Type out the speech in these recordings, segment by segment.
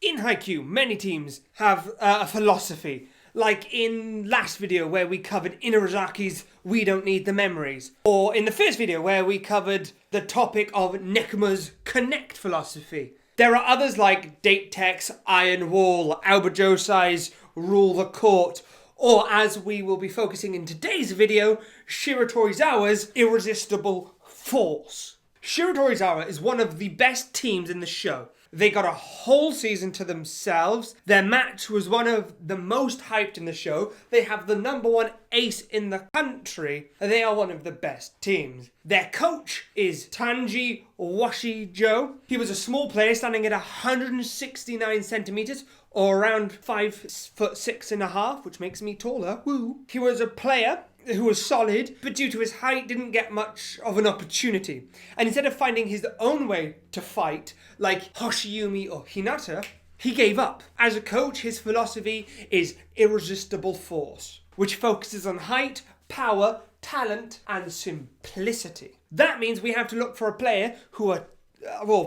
In Haikyuu, many teams have a philosophy, like in last video where we covered Inarizaki's We Don't Need the Memories, or in the first video where we covered the topic of Nekuma's Connect philosophy. There are others like Date Tech's Iron Wall, Albert Josai's Rule the Court, or as we will be focusing in today's video, Shiratorizawa's Irresistible Force. Shiratorizawa is one of the best teams in the show. They got a whole season to themselves. Their match was one of the most hyped in the show. They have the #1 ace in the country. They are one of the best teams. Their coach is Tanji Washijo. He was a small player standing at 169 centimeters, or around 5'6.5", which makes me taller. Woo! He was a player who was solid, but due to his height didn't get much of an opportunity. And instead of finding his own way to fight, like Hoshiumi or Hinata, he gave up. As a coach, his philosophy is Irresistible Force, which focuses on height, power, talent, and simplicity. That means we have to look for a player who are,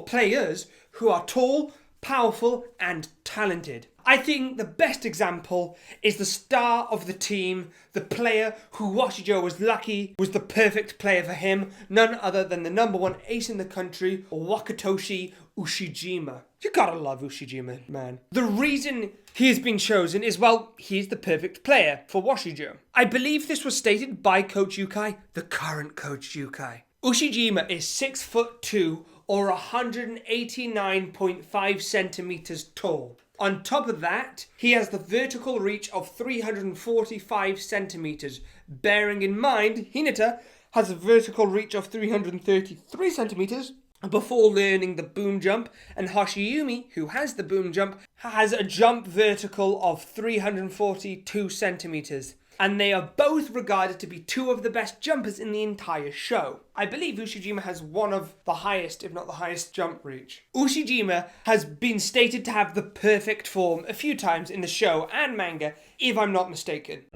players who are tall, powerful, and talented. I think the best example is the star of the team, the player who Washijo was lucky was the perfect player for him, none other than the #1 ace in the country, Wakatoshi Ushijima. You gotta love Ushijima, man. The reason he has been chosen is, well, he's the perfect player for Washijo. I believe this was stated by Coach Yukai, the current Coach Yukai. Ushijima is 6'2", or 189.5 centimeters tall. On top of that, he has the vertical reach of 345 centimeters. Bearing in mind, Hinata has a vertical reach of 333 centimeters before learning the boom jump, and Hoshiumi, who has the boom jump, has a jump vertical of 342 centimeters. And they are both regarded to be two of the best jumpers in the entire show. I believe Ushijima has one of the highest, if not the highest, jump reach. Ushijima has been stated to have the perfect form a few times in the show and manga, if I'm not mistaken.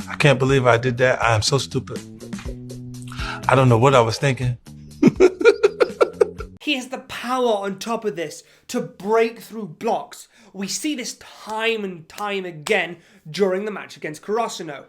I can't believe I did that. I am so stupid. I don't know what I was thinking. He has the power on top of this to break through blocks. We see this time and time again during the match against Kurosano.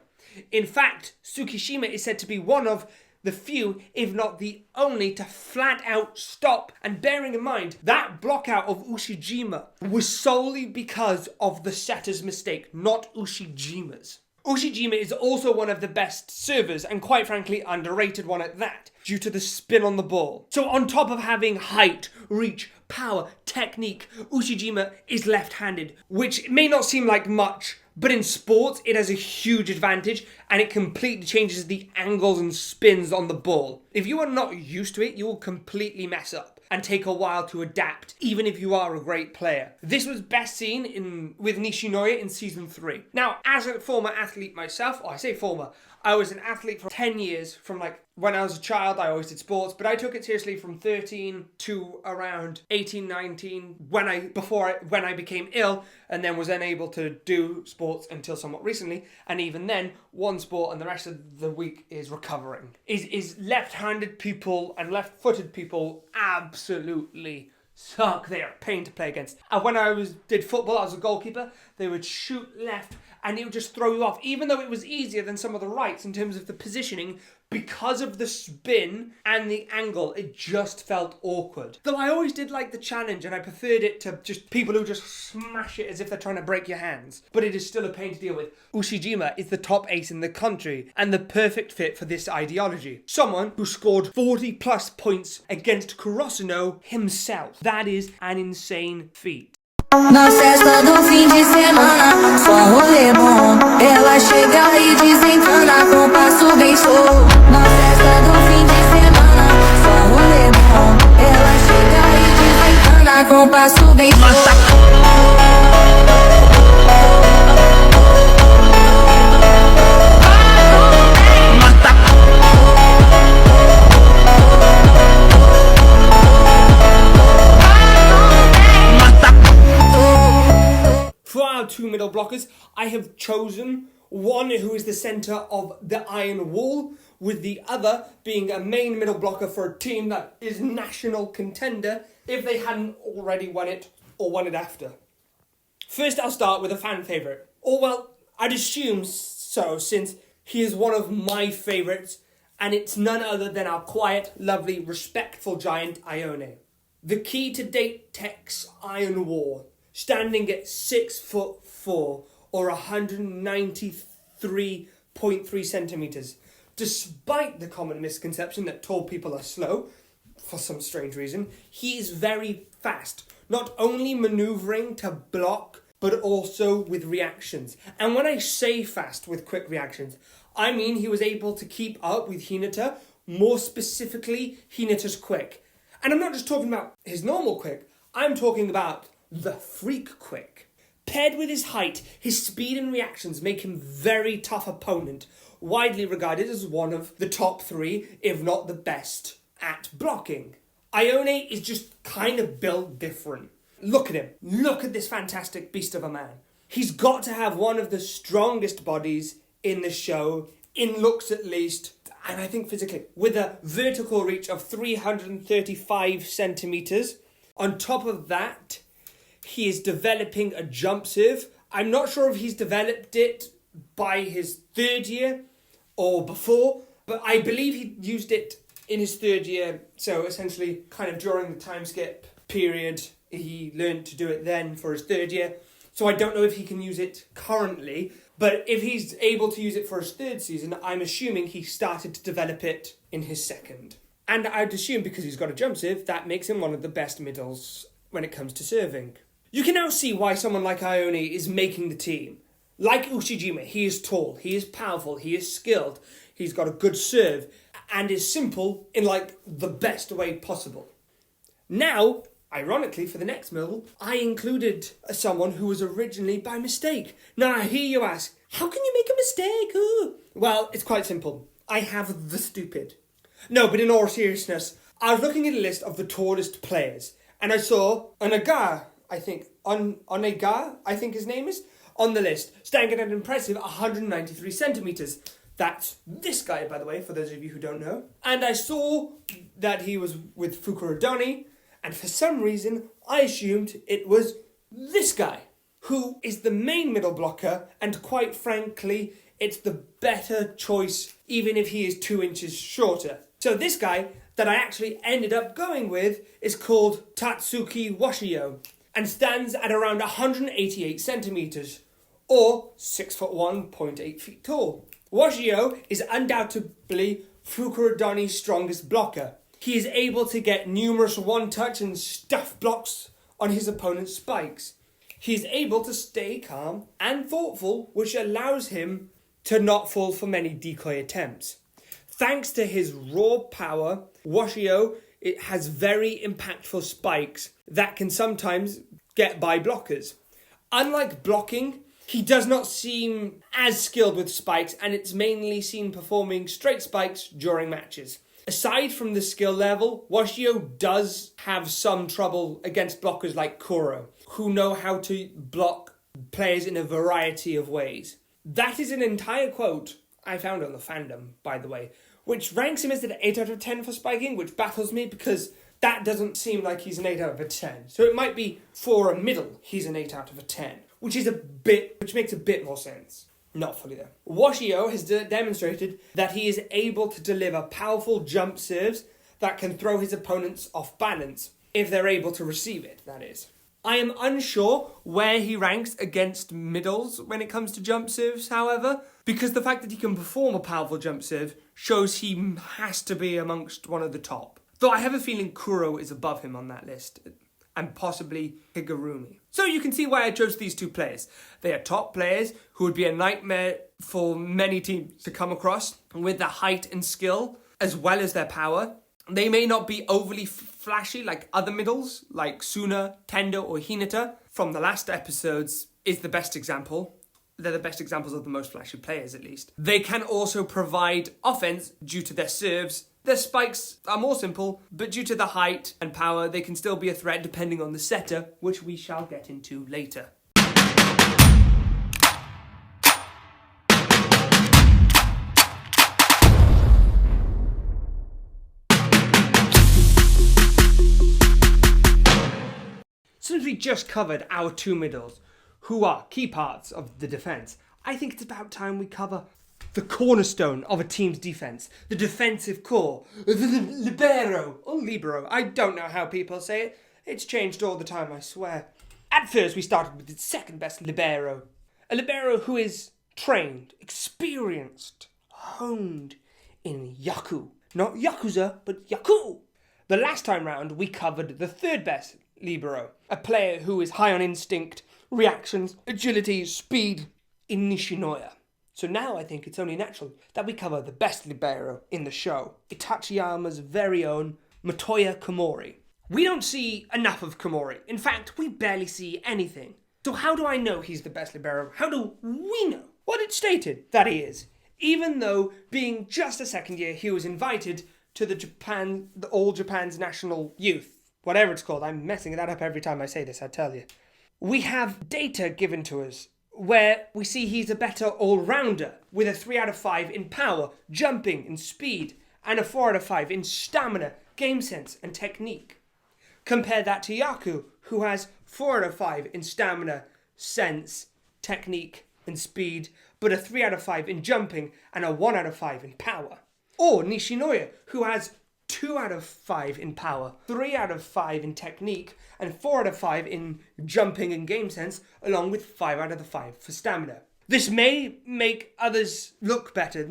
In fact, Tsukishima is said to be one of the few, if not the only, to flat out stop. And bearing in mind, that block out of Ushijima was solely because of the setter's mistake, not Ushijima's. Ushijima is also one of the best servers, and quite frankly underrated one at that, due to the spin on the ball. So on top of having height, reach, power, technique, Ushijima is left-handed, which may not seem like much, but in sports it has a huge advantage, and it completely changes the angles and spins on the ball. If you are not used to it, you will completely mess up and take a while to adapt, even if you are a great player. This was best seen with Nishinoya in Season 3. Now, as a former athlete myself, or I say former, I was an athlete for 10 years, from like when I was a child. I always did sports, but I took it seriously from 13 to around 18, 19, when I became ill, and then was unable to do sports until somewhat recently, and even then, one sport and the rest of the week is recovering. Is left-handed people and left-footed people absolutely suck. They are a pain to play against. And when I did football, I was a goalkeeper, they would shoot left and it would just throw you off, even though it was easier than some of the rights in terms of the positioning. Because of the spin and the angle, it just felt awkward. Though I always did like the challenge, and I preferred it to just people who just smash it as if they're trying to break your hands. But it is still a pain to deal with. Ushijima is the top ace in the country, and the perfect fit for this ideology. Someone who scored 40 plus points against Kurosano himself. That is an insane feat. Na festa do fim de semana, só rolê bom. Ela chega e desencana com passo bem show. Na festa do fim de semana, só rolê bom. Ela chega e desencana com passo bem show. For our two middle blockers, I have chosen one who is the centre of the Iron Wall, with the other being a main middle blocker for a team that is national contender if they hadn't already won it or won it after. First, I'll start with a fan favourite. Or, well, I'd assume so, since he is one of my favourites, and it's none other than our quiet, lovely, respectful giant, Ione. The key to date tech's Iron War, standing at 6'4", or 193.3 centimetres. Despite the common misconception that tall people are slow, for some strange reason, he is very fast, not only manoeuvring to block, but also with reactions. And when I say fast with quick reactions, I mean he was able to keep up with Hinata, more specifically Hinata's quick. And I'm not just talking about his normal quick, I'm talking about the freak quick. Paired with his height, his speed and reactions make him a very tough opponent, widely regarded as one of the top 3, if not the best, at blocking. Ione is just kind of built different. Look at him. Look at this fantastic beast of a man. He's got to have one of the strongest bodies in the show, in looks at least, and I think physically, with a vertical reach of 335 centimetres. On top of that, he is developing a jump serve. I'm not sure if he's developed it by his 3rd year or before, but I believe he used it in his 3rd year, so essentially kind of during the time skip period, he learned to do it then for his 3rd year. So I don't know if he can use it currently, but if he's able to use it for his 3rd season, I'm assuming he started to develop it in his 2nd. And I'd assume because he's got a jump serve, that makes him one of the best middles when it comes to serving. You can now see why someone like Ione is making the team. Like Ushijima, he is tall, he is powerful, he is skilled, he's got a good serve, and is simple in like the best way possible. Now, ironically, for the next middle, I included someone who was originally by mistake. Now, I hear you ask, how can you make a mistake? Ooh. Well, it's quite simple. I have the stupid. No, but in all seriousness, I was looking at a list of the tallest players, and I saw Onaga, I think, Onega, I think his name is, on the list, standing at an impressive 193 centimetres. That's this guy, by the way, for those of you who don't know. And I saw that he was with Fukurodani, and for some reason, I assumed it was this guy, who is the main middle blocker, and quite frankly, it's the better choice, even if he is 2 inches shorter. So this guy that I actually ended up going with is called Tatsuki Washio, and stands at around 188 centimetres, or 6'1", 8 tall. Washio is undoubtedly Fukurodani's strongest blocker. He is able to get numerous one-touch and stuff blocks on his opponent's spikes. He is able to stay calm and thoughtful, which allows him to not fall for many decoy attempts. Thanks to his raw power, Washio has very impactful spikes that can sometimes get by blockers. Unlike blocking, he does not seem as skilled with spikes, and it's mainly seen performing straight spikes during matches. Aside from the skill level, Washio does have some trouble against blockers like Kuro, who know how to block players in a variety of ways. That is an entire quote I found on the fandom, by the way, which ranks him as an 8 out of 10 for spiking, which baffles me because that doesn't seem like he's an 8 out of 10. So it might be for a middle, he's an 8 out of 10, which makes a bit more sense. Not fully though. Washio has demonstrated that he is able to deliver powerful jump serves that can throw his opponents off balance, if they're able to receive it, that is. I am unsure where he ranks against middles when it comes to jump serves, however, because the fact that he can perform a powerful jump serve shows he has to be amongst one of the top. Though I have a feeling Kuro is above him on that list, and possibly Higurumi. So you can see why I chose these two players. They are top players who would be a nightmare for many teams to come across, with their height and skill, as well as their power. They may not be overly flashy like other middles, like Suna, Tendo, or Hinata. From the last episodes is the best example. They're the best examples of the most flashy players, at least. They can also provide offense due to their serves. Their spikes are more simple, but due to the height and power, they can still be a threat depending on the setter, which we shall get into later. Since we just covered our two middles, who are key parts of the defense, I think it's about time we cover the cornerstone of a team's defense, the defensive core, the libero, or libero. I don't know how people say it. It's changed all the time, I swear. At first, we started with the second best libero. A libero who is trained, experienced, honed in yaku. Not yakuza, but yaku. The last time round, we covered the third best libero. A player who is high on instinct, reactions, agility, speed in Nishinoya. So now I think it's only natural that we cover the best libero in the show. Itachiyama's very own Motoya Komori. We don't see enough of Komori. In fact, we barely see anything. So how do I know he's the best libero? How do we know? Well, it's stated that he is. Even though, being just a second year, he was invited to the All Japan's National Youth. Whatever it's called. I'm messing that up every time I say this, I tell you. We have data given to us where we see he's a better all-rounder with a 3 out of 5 in power, jumping and speed, and a 4 out of 5 in stamina, game sense and technique. Compare that to Yaku, who has 4 out of 5 in stamina, sense, technique and speed, but a 3 out of 5 in jumping and a 1 out of 5 in power. Or Nishinoya, who has 2 out of 5 in power, 3 out of 5 in technique, and 4 out of 5 in jumping and game sense, along with 5 out of the 5 for stamina. This may make the others look better,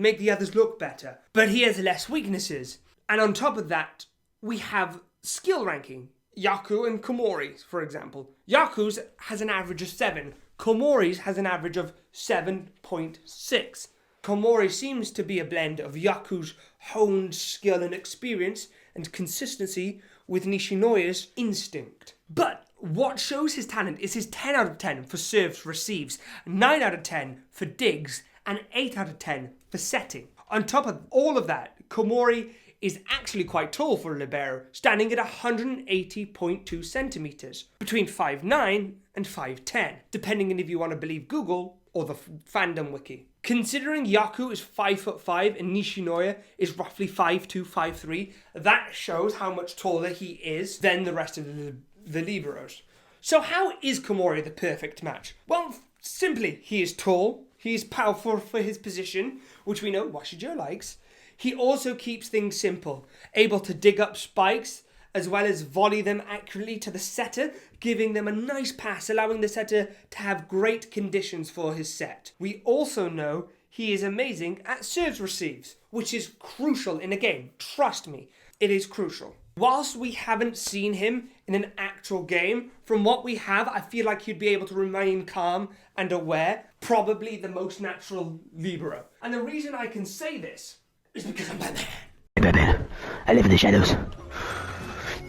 but he has less weaknesses. And on top of that, we have skill ranking. Yaku and Komori's, for example. Yaku's has an average of 7. Komori's has an average of 7.6. Komori seems to be a blend of Yaku's honed skill and experience and consistency with Nishinoya's instinct. But what shows his talent is his 10 out of 10 for serves receives, 9 out of 10 for digs, and 8 out of 10 for setting. On top of all of that, Komori is actually quite tall for a libero, standing at 180.2 centimeters, between 5'9 and 5'10, depending on if you want to believe Google or the fandom wiki. Considering Yaku is 5'5" and Nishinoya is roughly 5'2", 5'3", that shows how much taller he is than the rest of the liberos. So how is Komori the perfect match? Well, simply, he is tall, he is powerful for his position, which we know Washijo likes. He also keeps things simple, able to dig up spikes, as well as volley them accurately to the setter, giving them a nice pass, allowing the setter to have great conditions for his set. We also know he is amazing at serves receives, which is crucial in a game. Trust me, it is crucial. Whilst we haven't seen him in an actual game, from what we have, I feel like he'd be able to remain calm and aware, probably the most natural libero. And the reason I can say this is because I'm Batman. Batman, I live in the shadows.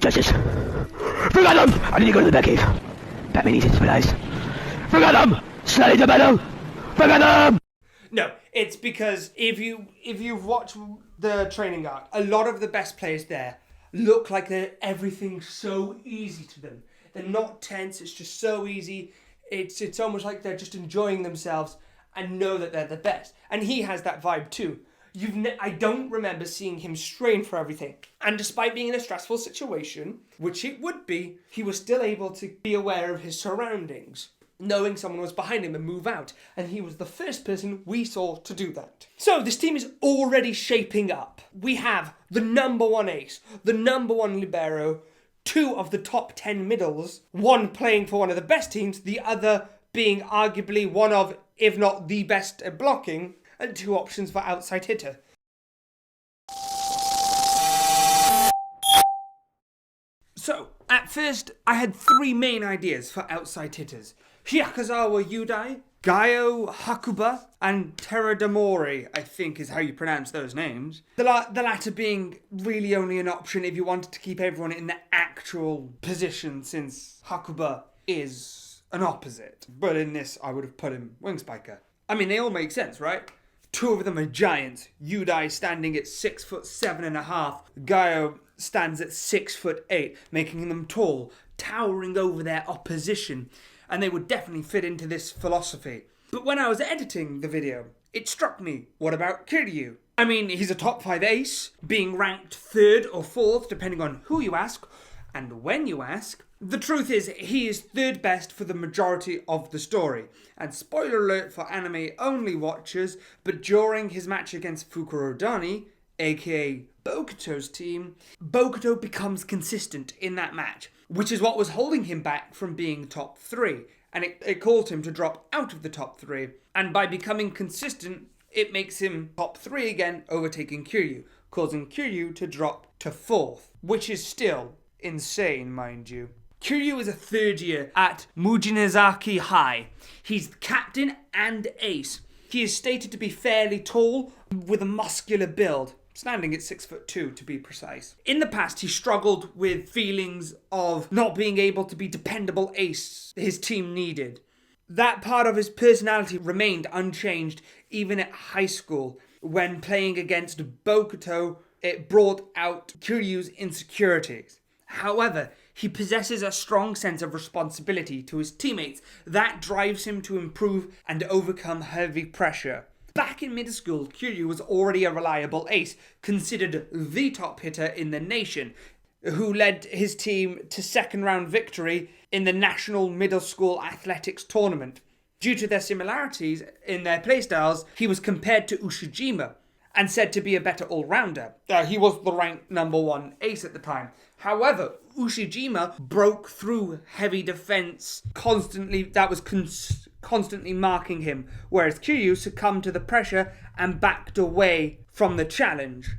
Justice! Forgot him! I need to go to the Batcave. Batman needs his supplies. Forgot him! Slide the battle! Forgot him! No, it's because if you've watched the training arc, a lot of the best players there look like everything's so easy to them. They're not tense, it's just so easy. It's almost like they're just enjoying themselves and know that they're the best. And he has that vibe too. I don't remember seeing him strain for everything. And despite being in a stressful situation, which it would be, he was still able to be aware of his surroundings, knowing someone was behind him and move out. And he was the first person we saw to do that. So this team is already shaping up. We have the number 1 ace, the number 1 libero, 2 of the top 10 middles, one playing for one of the best teams, the other being arguably one of, if not the best at blocking, and 2 options for outside hitter. So, at first, I had 3 main ideas for outside hitters. Hyakazawa Yudai, Gaio Hakuba, and Teradamori, I think is how you pronounce those names. The latter being really only an option if you wanted to keep everyone in the actual position, since Hakuba is an opposite. But in this, I would have put him wing spiker. I mean, they all make sense, right? 2 of them are giants. Yudai standing at 6'7.5". Gaio stands at 6'8", making them tall, towering over their opposition. And they would definitely fit into this philosophy. But when I was editing the video, it struck me, what about Kiryu? I mean, he's a top 5 ace, being ranked 3rd or 4th, depending on who you ask and when you ask. The truth is, he is third best for the majority of the story. And spoiler alert for anime-only watchers, but during his match against Fukurodani, aka Bokuto's team, Bokuto becomes consistent in that match, which is what was holding him back from being top 3. And it caused him to drop out of the top 3. And by becoming consistent, it makes him top 3 again, overtaking Kiryu, causing Kiryu to drop to 4th, which is still insane, mind you. Kiryu is a third year at Mujinazaki High. He's captain and ace. He is stated to be fairly tall with a muscular build, standing at 6'2" to be precise. In the past, he struggled with feelings of not being able to be dependable ace his team needed. That part of his personality remained unchanged even at high school. When playing against Bokuto, it brought out Kiryu's insecurities. However, he possesses a strong sense of responsibility to his teammates that drives him to improve and overcome heavy pressure. Back in middle school, Kiryu was already a reliable ace, considered the top hitter in the nation, who led his team to second round victory in the National Middle School Athletics Tournament. Due to their similarities in their playstyles, he was compared to Ushijima and said to be a better all-rounder. He was the ranked number 1 ace at the time. However, Ushijima broke through heavy defense constantly, constantly marking him, whereas Kiryu succumbed to the pressure and backed away from the challenge.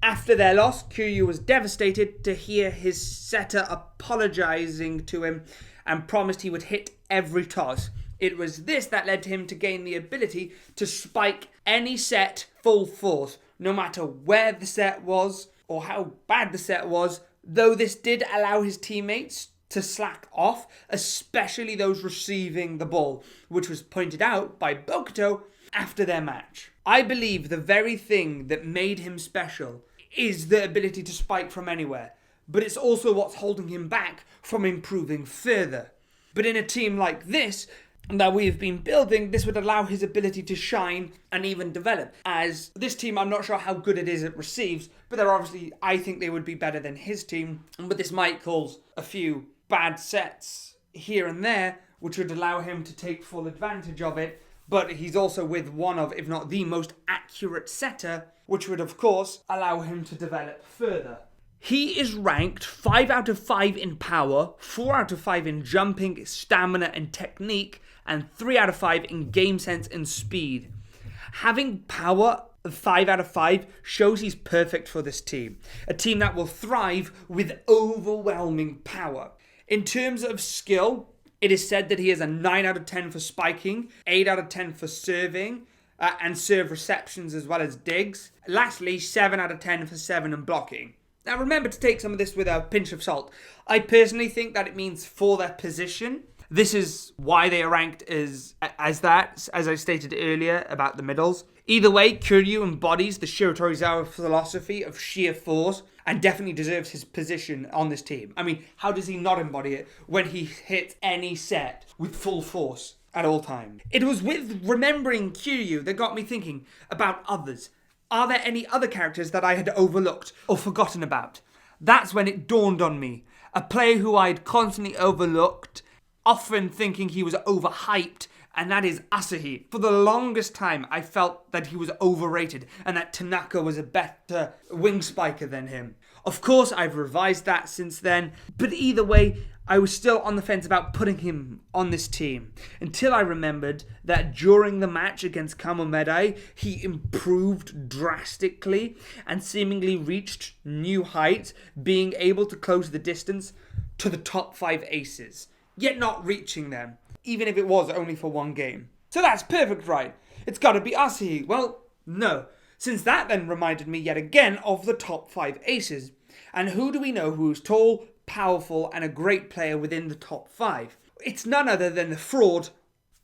After their loss, Kiryu was devastated to hear his setter apologizing to him and promised he would hit every toss. It was this that led him to gain the ability to spike any set full force, no matter where the set was or how bad the set was, though this did allow his teammates to slack off, especially those receiving the ball, which was pointed out by Bokuto after their match. I believe the very thing that made him special is the ability to spike from anywhere, but it's also what's holding him back from improving further. But in a team like this that we've been building, this would allow his ability to shine and even develop. As this team, I'm not sure how good it is at receives, but they're obviously, I think they would be better than his team. But this might cause a few bad sets here and there, which would allow him to take full advantage of it. But he's also with one of, if not the most accurate setter, which would of course allow him to develop further. He is ranked 5 out of 5 in power, 4 out of 5 in jumping, stamina and technique, and 3 out of 5 in game sense and speed. Having power of 5 out of 5 shows he's perfect for this team. A team that will thrive with overwhelming power. In terms of skill, it is said that he has a 9 out of 10 for spiking, 8 out of 10 for serving, and serve receptions as well as digs. Lastly, 7 out of 10 for 7 and blocking. Now remember to take some of this with a pinch of salt. I personally think that it means for their position. This is why they are ranked as that, as I stated earlier about the middles. Either way, Kiryu embodies the Shiratorizawa philosophy of sheer force and definitely deserves his position on this team. I mean, how does he not embody it when he hits any set with full force at all times? It was with remembering Kiryu that got me thinking about others. Are there any other characters that I had overlooked or forgotten about? That's when it dawned on me. A player who I'd constantly overlooked, often thinking he was overhyped, and that is Asahi. For the longest time, I felt that he was overrated and that Tanaka was a better wing spiker than him. Of course, I've revised that since then, but either way, I was still on the fence about putting him on this team until I remembered that during the match against Kamomedai, he improved drastically and seemingly reached new heights, being able to close the distance to the top 5 aces, yet not reaching them, even if it was only for one game. So that's perfect, right? It's gotta be Asahi. Well, no, since that then reminded me yet again of the top 5 aces. And who do we know who's tall, powerful, and a great player within the top 5? It's none other than the fraud.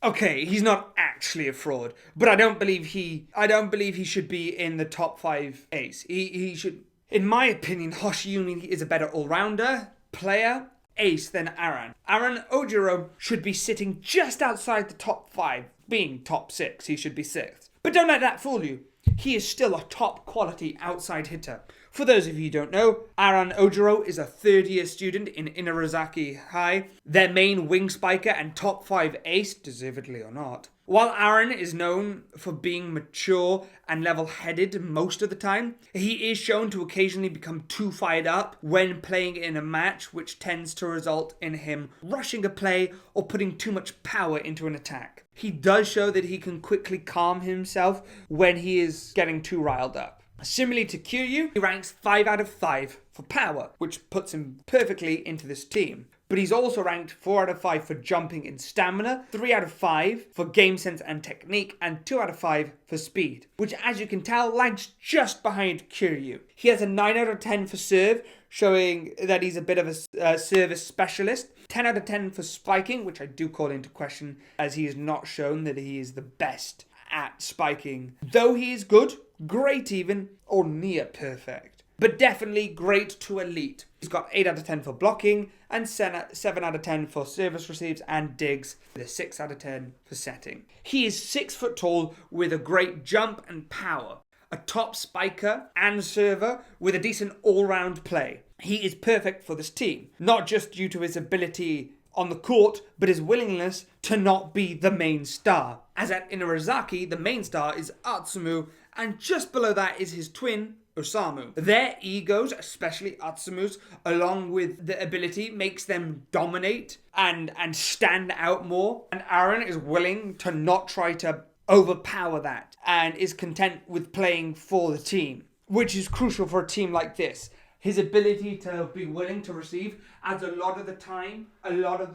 Okay, he's not actually a fraud, but I don't believe he should be in the top 5 ace. He should, in my opinion, Hoshiumi is a better all-rounder, player, ace than Aran. Aran Ojiro should be sitting just outside the top 5, being top 6. He should be 6th. But don't let that fool you. He is still a top quality outside hitter. For those of you who don't know, Aran Ojiro is a third-year student in Inarizaki High, their main wing spiker and top 5 ace, deservedly or not. While Aran is known for being mature and level-headed most of the time, he is shown to occasionally become too fired up when playing in a match, which tends to result in him rushing a play or putting too much power into an attack. He does show that he can quickly calm himself when he is getting too riled up. Similarly to Kiryu, he ranks 5 out of 5 for power, which puts him perfectly into this team. But he's also ranked 4 out of 5 for jumping and stamina, 3 out of 5 for game sense and technique, and 2 out of 5 for speed, which as you can tell lags just behind Kiryu. He has a 9 out of 10 for serve, showing that he's a bit of a service specialist, 10 out of 10 for spiking, which I do call into question as he has not shown that he is the best at spiking, though he is good, great even, or near perfect. But definitely great to elite. He's got 8 out of 10 for blocking, and 7 out of 10 for service receives and digs, with a 6 out of 10 for setting. He is 6 foot tall with a great jump and power, a top spiker and server with a decent all-round play. He is perfect for this team, not just due to his ability on the court, but his willingness to not be the main star. As at Inarizaki, the main star is Atsumu, and just below that is his twin, Osamu. Their egos, especially Atsumu's, along with the ability, makes them dominate and stand out more. And Aaron is willing to not try to overpower that and is content with playing for the team, which is crucial for a team like this. His ability to be willing to receive, as a lot of the time, a lot of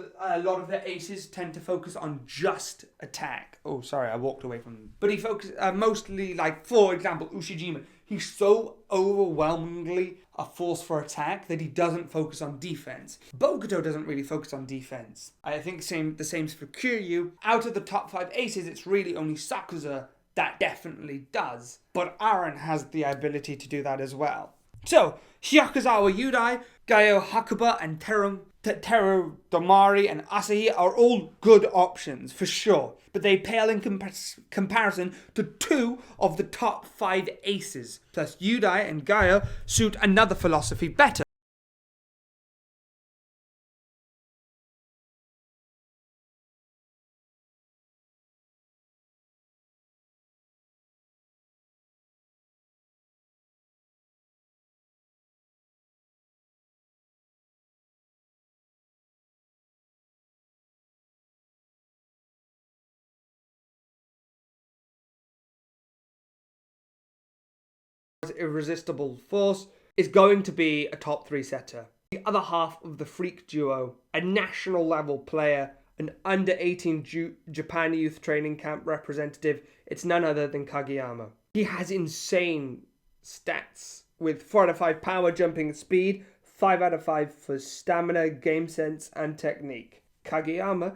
the aces tend to focus on just attack. Oh, sorry, I walked away from them. But he focuses mostly, like, for example, Ushijima. He's so overwhelmingly a force for attack that he doesn't focus on defense. Bokuto doesn't really focus on defense. I think the same's for Kiryu. Out of the top 5 aces, it's really only Sakuza that definitely does. But Aaron has the ability to do that as well. So, Hyakuzawa Yudai, Gaio Hakuba, and Teru Domari and Asahi are all good options, for sure. But they pale in comparison to 2 of the top 5 aces. Plus, Yudai and Gaio suit another philosophy better. Irresistible force is going to be a top 3 setter. The other half of the freak duo, a national level player, an under 18 Japan youth training camp representative, it's none other than Kageyama. He has insane stats with 4 out of 5 power, jumping, and speed, 5 out of 5 for stamina, game sense, and technique. Kageyama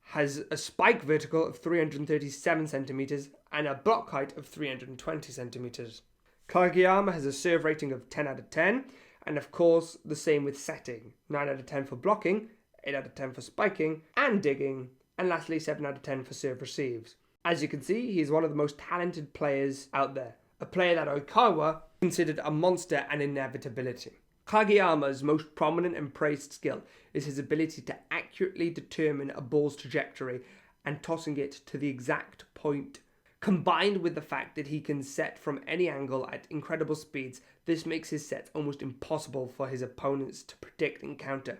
has a spike vertical of 337 centimeters and a block height of 320 centimeters. Kageyama has a serve rating of 10 out of 10, and of course the same with setting, 9 out of 10 for blocking, 8 out of 10 for spiking and digging, and lastly 7 out of 10 for serve receives. As you can see, he is one of the most talented players out there, a player that Oikawa considered a monster and inevitability. Kageyama's most prominent and praised skill is his ability to accurately determine a ball's trajectory and tossing it to the exact point. Combined with the fact that he can set from any angle at incredible speeds, this makes his sets almost impossible for his opponents to predict and counter.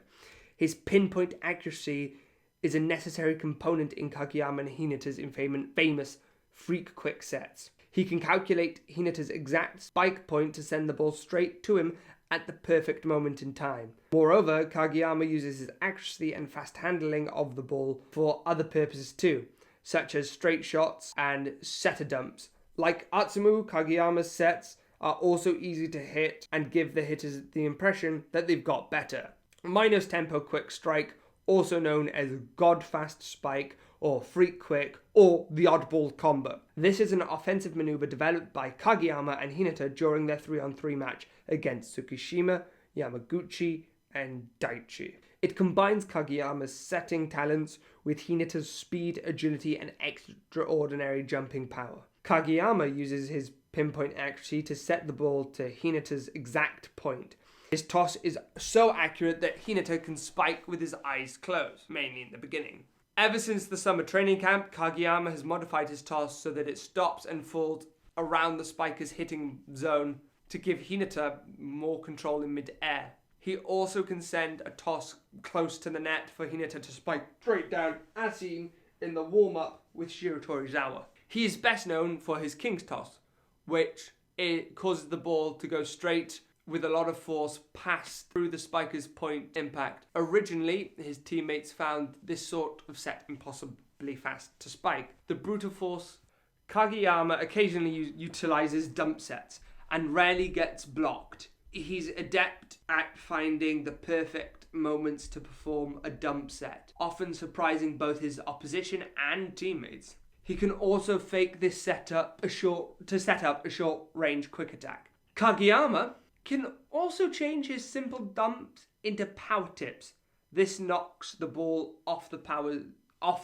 His pinpoint accuracy is a necessary component in Kageyama and Hinata's famous freak quick sets. He can calculate Hinata's exact spike point to send the ball straight to him at the perfect moment in time. Moreover, Kageyama uses his accuracy and fast handling of the ball for other purposes too, such as straight shots and setter dumps. Like Atsumu, Kageyama's sets are also easy to hit and give the hitters the impression that they've got better. Minus tempo quick strike, also known as god fast spike or freak quick or the oddball combo. This is an offensive maneuver developed by Kageyama and Hinata during their 3-on-3 match against Tsukishima, Yamaguchi, and Daichi. It combines Kageyama's setting talents with Hinata's speed, agility, and extraordinary jumping power. Kageyama uses his pinpoint accuracy to set the ball to Hinata's exact point. His toss is so accurate that Hinata can spike with his eyes closed, mainly in the beginning. Ever since the summer training camp, Kageyama has modified his toss so that it stops and falls around the spiker's hitting zone to give Hinata more control in mid-air. He also can send a toss close to the net for Hinata to spike straight down, as seen in the warm-up with Shiratorizawa. He is best known for his king's toss, which it causes the ball to go straight with a lot of force past through the spiker's point impact. Originally, his teammates found this sort of set impossibly fast to spike. The brutal force, Kageyama occasionally utilizes dump sets and rarely gets blocked. He's adept at finding the perfect moments to perform a dump set, often surprising both his opposition and teammates. He can also fake this setup to set up a short-range quick attack. Kageyama can also change his simple dumps into power tips. This knocks the ball off the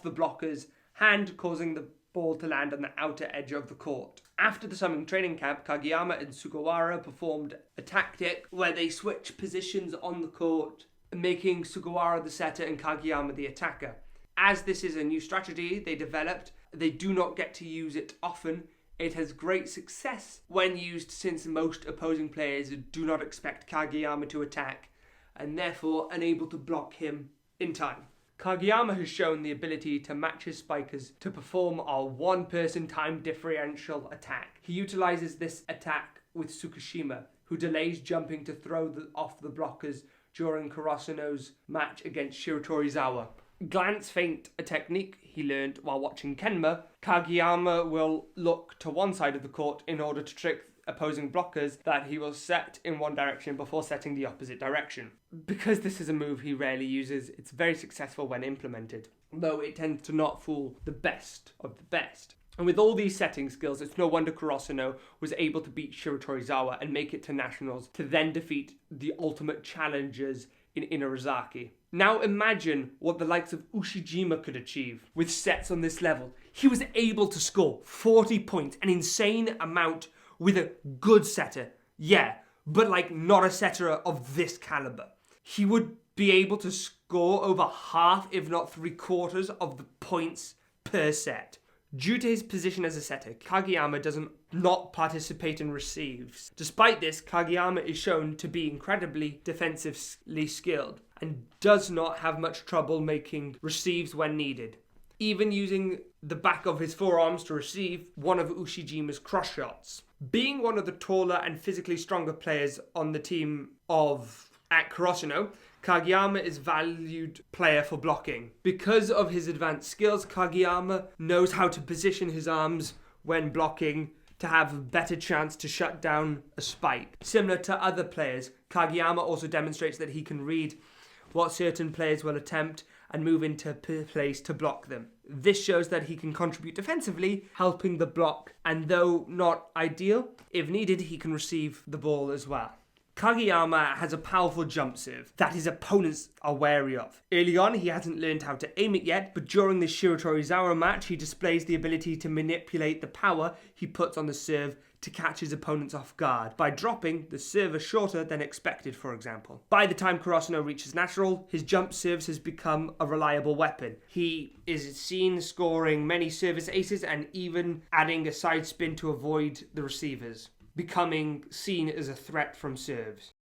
blocker's hand, causing the ball to land on the outer edge of the court. After the summer training camp, Kageyama and Sugawara performed a tactic where they switch positions on the court, making Sugawara the setter and Kageyama the attacker. As this is a new strategy they developed, they do not get to use it often. It has great success when used since most opposing players do not expect Kageyama to attack and therefore unable to block him in time. Kageyama has shown the ability to match his spikers to perform a one-person time differential attack. He utilizes this attack with Tsukishima, who delays jumping to throw off the blockers during Karasuno's match against Shiratorizawa. Glance feint, a technique he learned while watching Kenma, Kageyama will look to one side of the court in order to trick opposing blockers that he will set in one direction before setting the opposite direction. Because this is a move he rarely uses, it's very successful when implemented, though it tends to not fool the best of the best. And with all these setting skills, it's no wonder Karasuno was able to beat Shiratorizawa and make it to nationals to then defeat the ultimate challengers in Inarizaki. Now imagine what the likes of Ushijima could achieve with sets on this level. He was able to score 40 points, an insane amount with a good setter. Yeah, but not a setter of this caliber. He would be able to score over half, if not 3/4 of the points per set. Due to his position as a setter, Kageyama does not participate in receives. Despite this, Kageyama is shown to be incredibly defensively skilled and does not have much trouble making receives when needed, even using the back of his forearms to receive one of Ushijima's cross shots. Being one of the taller and physically stronger players on the team at Karasuno, Kageyama is valued player for blocking. Because of his advanced skills, Kageyama knows how to position his arms when blocking to have a better chance to shut down a spike. Similar to other players, Kageyama also demonstrates that he can read what certain players will attempt and move into place to block them. This shows that he can contribute defensively, helping the block, and though not ideal, if needed, he can receive the ball as well. Kageyama has a powerful jump serve that his opponents are wary of. Early on, he hasn't learned how to aim it yet, but during the Shiratorizawa match, he displays the ability to manipulate the power he puts on the serve to catch his opponents off guard by dropping the server shorter than expected, for example. By the time Karasuno reaches national, his jump serves has become a reliable weapon. He is seen scoring many service aces and even adding a side spin to avoid the receivers, becoming seen as a threat from serves.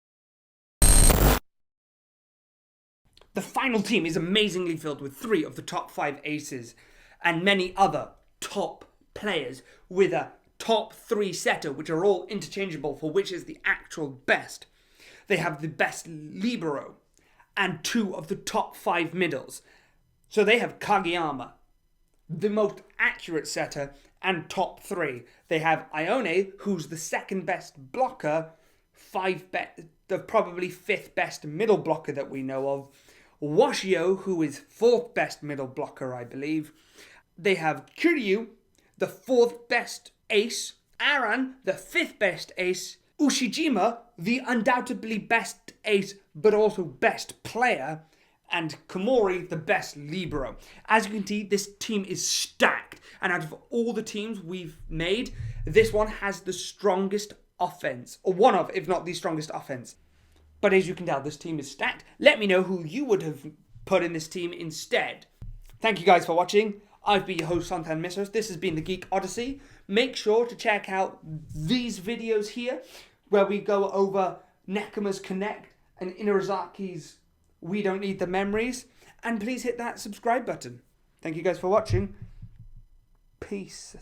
The final team is amazingly filled with 3 of the top 5 aces and many other top players with a top 3 setter, which are all interchangeable for which is the actual best. They have the best libero and 2 of the top 5 middles. So they have Kageyama, the most accurate setter, and top 3. They have Ione, who's the second best blocker, the probably 5th best middle blocker that we know of. Washio, who is 4th best middle blocker, I believe. They have Kiryu, the 4th best ace. Aran, the 5th best ace. Ushijima, the undoubtedly best ace, but also best player. And Komori, the best libero. As you can see, this team is stacked, And out of all the teams we've made, this one has the strongest offense. Or one of, if not the strongest offense. But as you can tell, this team is stacked. Let me know who you would have put in this team instead. Thank you guys for watching. I've been your host, Santan Missos. This has been the Geek Odyssey. Make sure to check out these videos here, where we go over Nekuma's Connect and Inarazaki's We Don't Need the Memories. And please hit that subscribe button. Thank you guys for watching. Peace.